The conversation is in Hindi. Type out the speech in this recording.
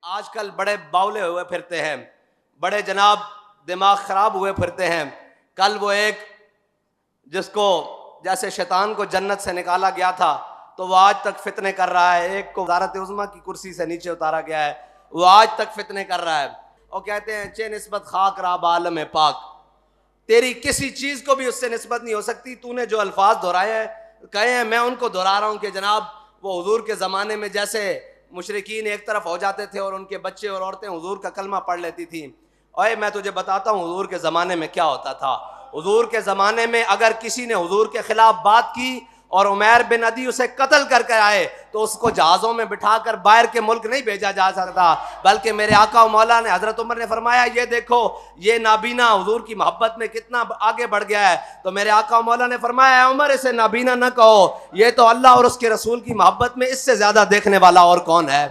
आजकल बड़े बावले हुए फिरते हैं, बड़े जनाब दिमाग खराब हुए फिरते हैं। कल वो एक जिसको जैसे शैतान को जन्नत से निकाला गया था तो वो आज तक फितने कर रहा है। एक को वज़ारत उज़्मा की कुर्सी से नीचे उतारा गया है, वो आज तक फितने कर रहा है। और कहते हैं चे निस्बत खाक राब आलम पाक, तेरी किसी चीज को भी उससे निस्बत नहीं हो सकती। तूने जो अल्फाज दोहराए हैं, कहे हैं, मैं उनको दोहरा रहा हूं कि जनाब वो हुजूर के ज़माने में जैसे मुशरिकीन एक तरफ हो जाते थे और उनके बच्चे और औरतें हुजूर का कलमा पढ़ लेती थी। ओए मैं तुझे बताता हूँ हुजूर के ज़माने में क्या होता था। हुजूर के ज़माने में अगर किसी ने हुजूर के खिलाफ बात की और उमैर बिन अदी उसे कत्ल करके आए तो उसको जहाज़ों में बिठाकर बाहर के मुल्क नहीं भेजा जा सकता, बल्कि मेरे आका और मौला ने हज़रत उमर ने फरमाया, ये देखो ये नाबीना हुजूर की मोहब्बत में कितना आगे बढ़ गया है। तो मेरे आका और मौला ने फरमाया, उमर इसे नाबीना न कहो, ये तो अल्लाह और उसके रसूल की मोहब्बत में इससे ज़्यादा देखने वाला और कौन है।